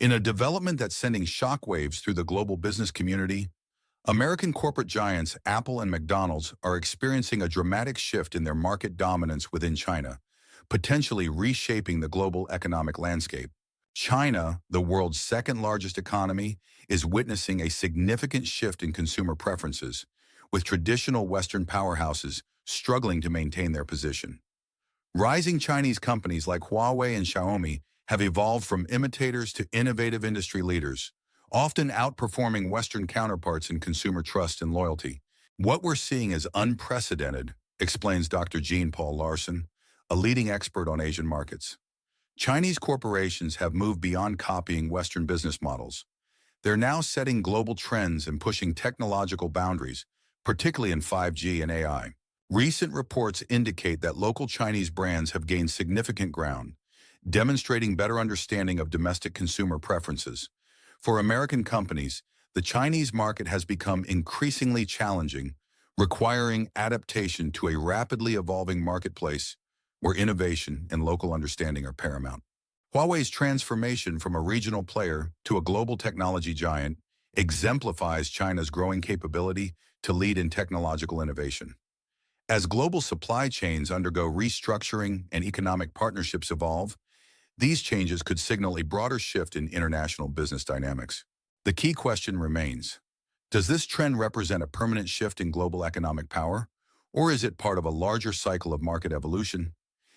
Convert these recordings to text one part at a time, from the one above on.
In a development that's sending shockwaves through the global business community, American corporate giants Apple and McDonald's are experiencing a dramatic shift in their market dominance within China, potentially reshaping the global economic landscape. China, the world's second-largest economy, is witnessing a significant shift in consumer preferences, with traditional Western powerhouses struggling to maintain their position. Rising Chinese companies like Huawei and Xiaomi have evolved from imitators to innovative industry leaders, often outperforming Western counterparts in consumer trust and loyalty. What we're seeing is unprecedented, explains Dr. Jean-Paul Larson, a leading expert on Asian markets. Chinese corporations have moved beyond copying Western business models. They're now setting global trends and pushing technological boundaries, particularly in 5G and AI. Recent reports indicate that local Chinese brands have gained significant ground, demonstrating better understanding of domestic consumer preferences. For American companies, the Chinese market has become increasingly challenging, requiring adaptation to a rapidly evolving marketplace where innovation and local understanding are paramount. Huawei's transformation from a regional player to a global technology giant exemplifies China's growing capability to lead in technological innovation. As global supply chains undergo restructuring and economic partnerships evolve, these changes could signal a broader shift in international business dynamics. The key question remains, does this trend represent a permanent shift in global economic power, or is it part of a larger cycle of market evolution?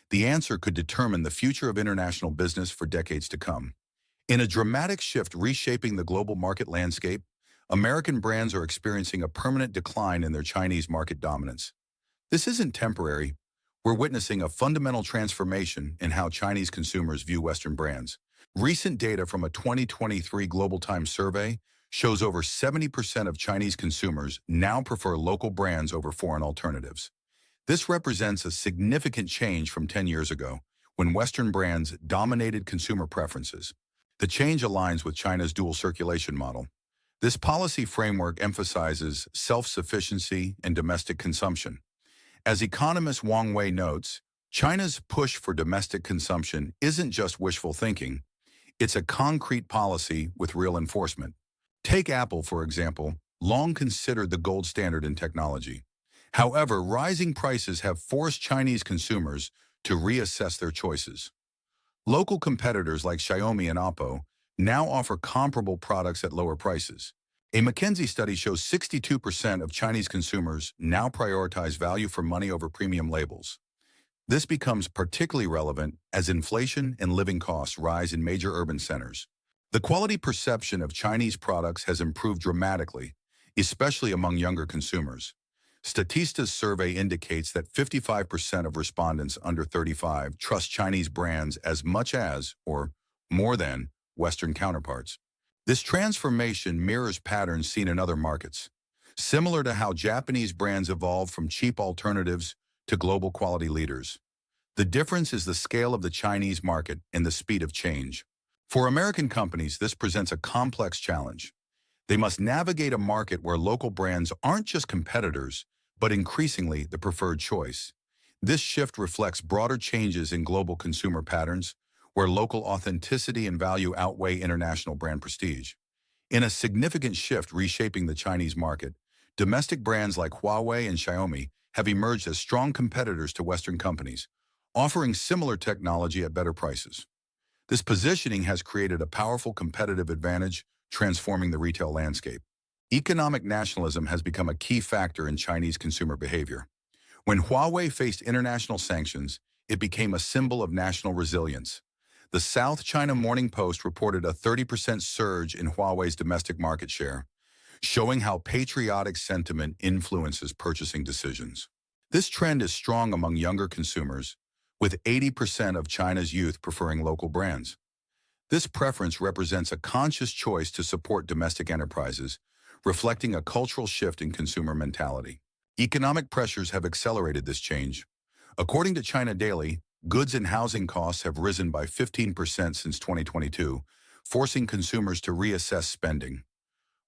The answer could determine the future of international business for decades to come. In a dramatic shift reshaping the global market landscape, American brands are experiencing a permanent decline in their Chinese market dominance. This isn't temporary. We're witnessing a fundamental transformation in how Chinese consumers view Western brands. Recent data from a 2023 Global Times survey shows over 70% of Chinese consumers now prefer local brands over foreign alternatives. This represents a significant change from 10 years ago, when Western brands dominated consumer preferences. The change aligns with China's dual circulation model. This policy framework emphasizes self-sufficiency and domestic consumption. As economist Wang Wei notes, China's push for domestic consumption isn't just wishful thinking, it's a concrete policy with real enforcement. Take Apple, for example, long considered the gold standard in technology. However, rising prices have forced Chinese consumers to reassess their choices. Local competitors like Xiaomi and Oppo now offer comparable products at lower prices. A McKinsey study shows 62% of Chinese consumers now prioritize value for money over premium labels. This becomes particularly relevant as inflation and living costs rise in major urban centers. The quality perception of Chinese products has improved dramatically, especially among younger consumers. Statista's survey indicates that 55% of respondents under 35 trust Chinese brands as much as, or more than, Western counterparts. This transformation mirrors patterns seen in other markets, similar to how Japanese brands evolved from cheap alternatives to global quality leaders. The difference is the scale of the Chinese market and the speed of change. For American companies, this presents a complex challenge. They must navigate a market where local brands aren't just competitors, but increasingly the preferred choice. This shift reflects broader changes in global consumer patterns, where local authenticity and value outweigh international brand prestige. In a significant shift reshaping the Chinese market, domestic brands like Huawei and Xiaomi have emerged as strong competitors to Western companies, offering similar technology at better prices. This positioning has created a powerful competitive advantage, transforming the retail landscape. Economic nationalism has become a key factor in Chinese consumer behavior. When Huawei faced international sanctions, it became a symbol of national resilience. The South China Morning Post reported a 30% surge in Huawei's domestic market share, showing how patriotic sentiment influences purchasing decisions. This trend is strong among younger consumers, with 80% of China's youth preferring local brands. This preference represents a conscious choice to support domestic enterprises, reflecting a cultural shift in consumer mentality. Economic pressures have accelerated this change. According to China Daily, goods and housing costs have risen by 15% since 2022, forcing consumers to reassess spending.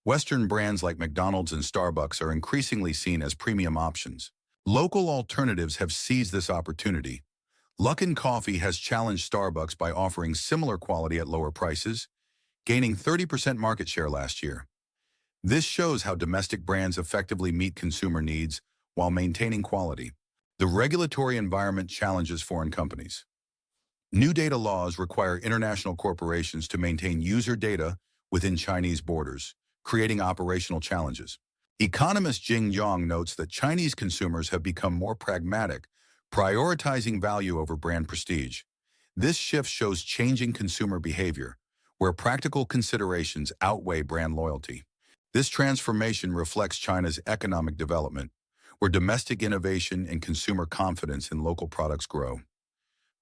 Western brands like McDonald's and Starbucks are increasingly seen as premium options. Local alternatives have seized this opportunity. Luckin Coffee has challenged Starbucks by offering similar quality at lower prices, gaining 30% market share last year. This shows how domestic brands effectively meet consumer needs while maintaining quality. The regulatory environment challenges foreign companies. New data laws require international corporations to maintain user data within Chinese borders, creating operational challenges. Economist Jing Yong notes that Chinese consumers have become more pragmatic, prioritizing value over brand prestige. This shift shows changing consumer behavior, where practical considerations outweigh brand loyalty. This transformation reflects China's economic development, where domestic innovation and consumer confidence in local products grow.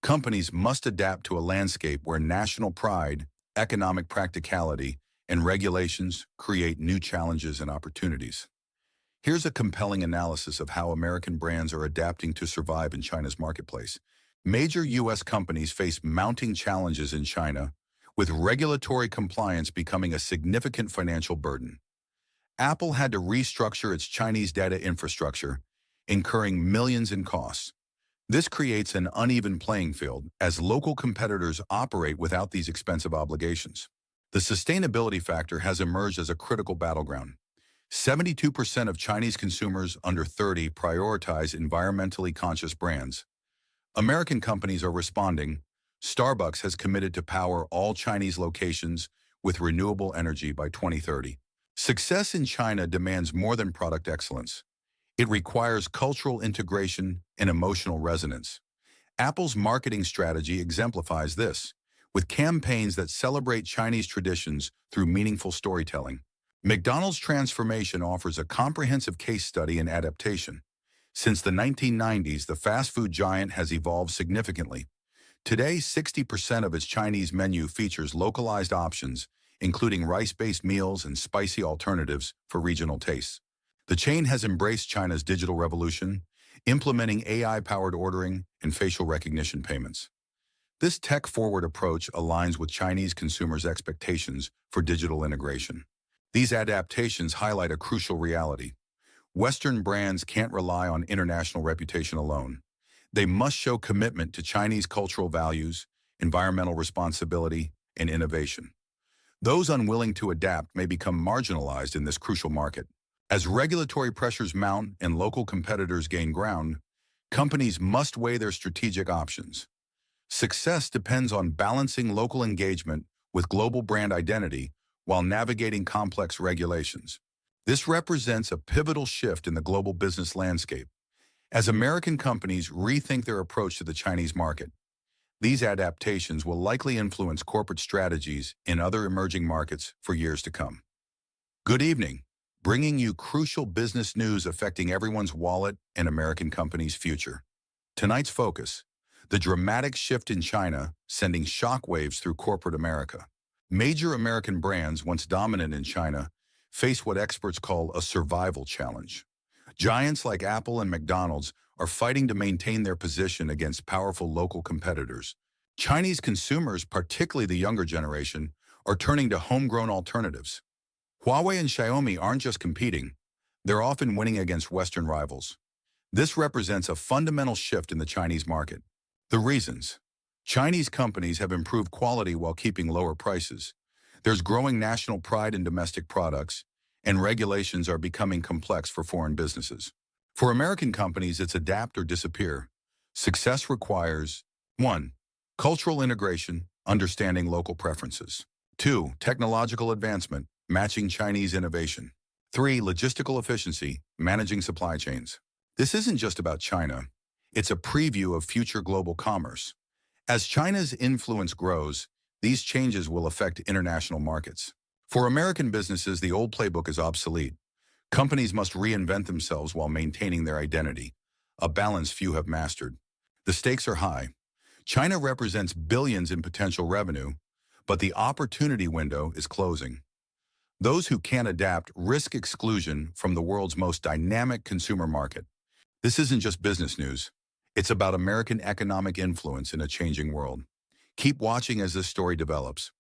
Companies must adapt to a landscape where national pride, economic practicality, and regulations create new challenges and opportunities. Here's a compelling analysis of how American brands are adapting to survive in China's marketplace. Major U.S. companies face mounting challenges in China, with regulatory compliance becoming a significant financial burden. Apple had to restructure its Chinese data infrastructure, incurring millions in costs. This creates an uneven playing field as local competitors operate without these expensive obligations. The sustainability factor has emerged as a critical battleground. 72% of Chinese consumers under 30 prioritize environmentally conscious brands. American companies are responding. Starbucks has committed to power all Chinese locations with renewable energy by 2030. Success in China demands more than product excellence. It requires cultural integration and emotional resonance. Apple's marketing strategy exemplifies this, with campaigns that celebrate Chinese traditions through meaningful storytelling. McDonald's transformation offers a comprehensive case study in adaptation. Since the 1990s, the fast food giant has evolved significantly. Today, 60% of its Chinese menu features localized options, including rice-based meals and spicy alternatives for regional tastes. The chain has embraced China's digital revolution, implementing AI-powered ordering and facial recognition payments. This tech-forward approach aligns with Chinese consumers' expectations for digital integration. These adaptations highlight a crucial reality. Western brands can't rely on international reputation alone. They must show commitment to Chinese cultural values, environmental responsibility, and innovation. Those unwilling to adapt may become marginalized in this crucial market. As regulatory pressures mount and local competitors gain ground, companies must weigh their strategic options. Success depends on balancing local engagement with global brand identity while navigating complex regulations. This represents a pivotal shift in the global business landscape. As American companies rethink their approach to the Chinese market, these adaptations will likely influence corporate strategies in other emerging markets for years to come. Good evening, bringing you crucial business news affecting everyone's wallet and American companies' future. Tonight's focus: the dramatic shift in China sending shockwaves through corporate America. Major American brands, once dominant in China, face what experts call a survival challenge. Giants like Apple and McDonald's are fighting to maintain their position against powerful local competitors. Chinese consumers, particularly the younger generation, are turning to homegrown alternatives. Huawei and Xiaomi aren't just competing, they're often winning against Western rivals. This represents a fundamental shift in the Chinese market. The reasons: Chinese companies have improved quality while keeping lower prices. There's growing national pride in domestic products, and regulations are becoming complex for foreign businesses. For American companies, it's adapt or disappear. Success requires 1. Cultural integration, understanding local preferences. 2. Technological advancement, matching Chinese innovation. 3. Logistical efficiency, managing supply chains. This isn't just about China. It's a preview of future global commerce. As China's influence grows, these changes will affect international markets. For American businesses, the old playbook is obsolete. Companies must reinvent themselves while maintaining their identity, a balance few have mastered. The stakes are high. China represents billions in potential revenue, but the opportunity window is closing. Those who can't adapt risk exclusion from the world's most dynamic consumer market. This isn't just business news. It's about American economic influence in a changing world. Keep watching as this story develops.